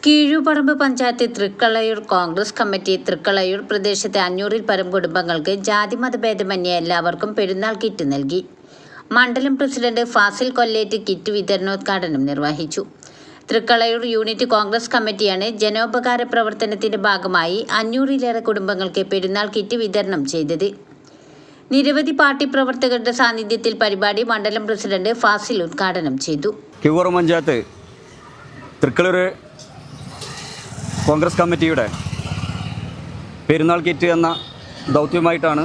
Keezhuparamba panchayat Thrikkalayur Congress committee Thrikkalayur പ്രദേശത്തെ 500-ൽ പരം കുടുംബങ്ങൾക്ക് ജാതിമതഭേദമന്യേ എല്ലാവർക്കും പെരുന്നാൾ കിറ്റ് നൽകി. മണ്ഡലം പ്രസിഡന്റ് ഫാസിൽ കൊല്ലേറ്റ് കിറ്റ് വിതരണോദ്ഘാടനം നിർവഹിച്ചു. തൃക്കളയൂർ യൂണിറ്റ് കോൺഗ്രസ് കമ്മിറ്റിയാണ് ജനോപകാര പ്രവർത്തനത്തിന്റെ ഭാഗമായി 500-ലേറെ കുടുംബങ്ങൾക്ക് പെരുന്നാൾ കിറ്റ് വിതരണം ചെയ്തത്. നിരവധി പാർട്ടി പ്രവർത്തകരുടെ സാന്നിധ്യത്തിൽ പരിപാടി മണ്ഡലം പ്രസിഡന്റ് ഫാസിൽ ഉദ്ഘാടനം ചെയ്തു. കീഴുപറമ്പ് പഞ്ചായത്ത് തൃക്കളയൂർ കോൺഗ്രസ് കമ്മിറ്റിയുടെ പെരുന്നാൾ കിറ്റ് എന്ന ദൗത്യമായിട്ടാണ്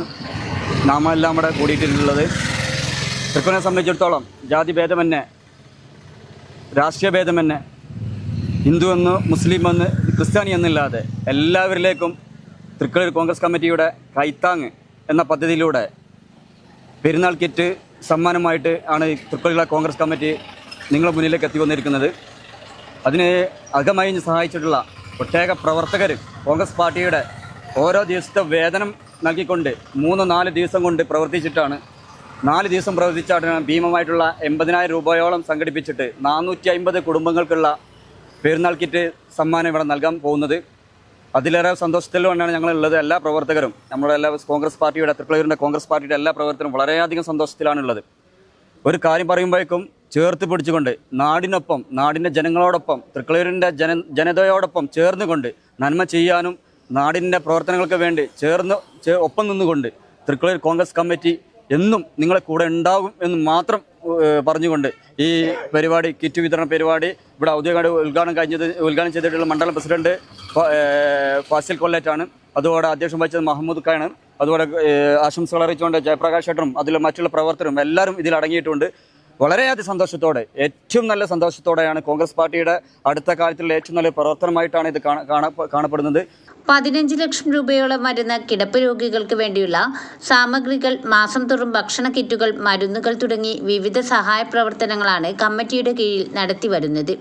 നാം എല്ലാം ഇവിടെ കൂടിയിട്ടുള്ളത്. തൃക്കളയൂരിനെ സംബന്ധിച്ചിടത്തോളം ജാതിഭേദമന്യേ, രാഷ്ട്രീയ ഭേദമന്യേ, ഹിന്ദു എന്ന്, മുസ്ലിം എന്ന്, ക്രിസ്ത്യാനി എന്നില്ലാതെ എല്ലാവരിലേക്കും തൃക്കളയൂർ കോൺഗ്രസ് കമ്മിറ്റിയുടെ കൈത്താങ് എന്ന പദ്ധതിയിലൂടെ പെരുന്നാൾ കിറ്റ് സമ്മാനമായിട്ട് ആണ് തൃക്കളയൂർ കോൺഗ്രസ് കമ്മിറ്റി നിങ്ങളുടെ മുന്നിലേക്ക് എത്തി വന്നിരിക്കുന്നത്. അതിന് അകമായി സഹായിച്ചിട്ടുള്ള പ്രത്യേക പ്രവർത്തകർ കോൺഗ്രസ് പാർട്ടിയുടെ ഓരോ ദിവസത്തെ വേതനം നൽകിക്കൊണ്ട് 3-4 ദിവസം കൊണ്ട് പ്രവർത്തിച്ചിട്ടാണ് 4 ദിവസം പ്രവർത്തിച്ചാണ് ഭീമമായിട്ടുള്ള 80,000 രൂപയോളം സംഘടിപ്പിച്ചിട്ട് 450 കുടുംബങ്ങൾക്കുള്ള പെരുന്നാൾ കിറ്റ് സമ്മാനം ഇവിടെ നൽകാൻ പോകുന്നത്. അതിലേറെ സന്തോഷത്തിലാണ് ഞങ്ങളുള്ളത്. എല്ലാ പ്രവർത്തകരും, നമ്മുടെ എല്ലാ കോൺഗ്രസ് പാർട്ടിയുടെ, തൃക്കളയൂരിൻ്റെ കോൺഗ്രസ് പാർട്ടിയുടെ എല്ലാ പ്രവർത്തകരും വളരെയധികം സന്തോഷത്തിലാണുള്ളത്. ഒരു കാര്യം പറയുമ്പോഴേക്കും ചേർത്ത് പിടിച്ചുകൊണ്ട് നാടിനൊപ്പം, നാടിൻ്റെ ജനങ്ങളോടൊപ്പം, തൃക്കളയൂരിൻ്റെ ജനതയോടൊപ്പം ചേർന്നുകൊണ്ട് നന്മ ചെയ്യാനും നാടിൻ്റെ പ്രവർത്തനങ്ങൾക്ക് വേണ്ടി ഒപ്പം നിന്നുകൊണ്ട് തൃക്കളയൂർ കോൺഗ്രസ് കമ്മിറ്റി എന്നും നിങ്ങളെ കൂടെ ഉണ്ടാകും എന്ന് മാത്രം പറഞ്ഞുകൊണ്ട് ഈ പരിപാടി, കിറ്റ് വിതരണ പരിപാടി ഇവിടെ ഔദ്യോഗിക ഉദ്ഘാടനം ചെയ്തിട്ടുള്ള മണ്ഡലം പ്രസിഡന്റ് ഫാസിൽ കൊല്ലേറ്റാണ്. അതുപോലെ അധ്യക്ഷം വഹിച്ചത് മഹമ്മൂദ് ഖാനാണ്. അതുപോലെ ആശംസകൾ അറിയിച്ചുകൊണ്ട് ജയപ്രകാശ് ചേട്ടനും അതിൽ മറ്റുള്ള പ്രവർത്തകരും എല്ലാവരും ഇതിൽ അടങ്ങിയിട്ടുണ്ട്. വളരെയധികം സന്തോഷത്തോടെ, ഏറ്റവും നല്ല സന്തോഷത്തോടെയാണ് കോൺഗ്രസ് പാർട്ടിയുടെ അടുത്ത കാലത്തുള്ള ഏറ്റവും നല്ല പ്രവർത്തനമായിട്ടാണ് ഇത് കാണപ്പെടുന്നത്. 15 ലക്ഷം രൂപയോളം വരുന്ന കിടപ്പ് രോഗികൾക്ക് വേണ്ടിയുള്ള സാമഗ്രികൾ, മാസം തോറും ഭക്ഷണ കിറ്റുകൾ, മരുന്നുകൾ തുടങ്ങി വിവിധ സഹായ പ്രവർത്തനങ്ങളാണ് കമ്മിറ്റിയുടെ കീഴിൽ നടത്തി വരുന്നത്.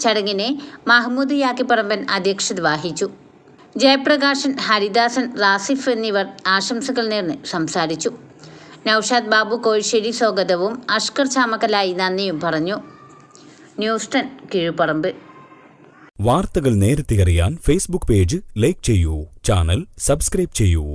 ചടങ്ങിന് മഹമ്മൂദ് യാക്കിപ്പറമ്പൻ അധ്യക്ഷത വഹിച്ചു. ജയപ്രകാശൻ, ഹരിദാസൻ, റാസിഫ് എന്നിവർ ആശംസകൾ നേർന്ന് സംസാരിച്ചു. നൌഷാദ് ബാബു കോഴിശ്ശേരി സ്വാഗതവും അഷ്കർ ചാമക്കലായി നന്ദിയും പറഞ്ഞു. ന്യൂസ് 10 കീഴുപറമ്പ്. വാർത്തകൾ നേരത്തെ അറിയാൻ ഫേസ്ബുക്ക് പേജ് ലൈക്ക് ചെയ്യൂ, ചാനൽ സബ്സ്ക്രൈബ് ചെയ്യൂ.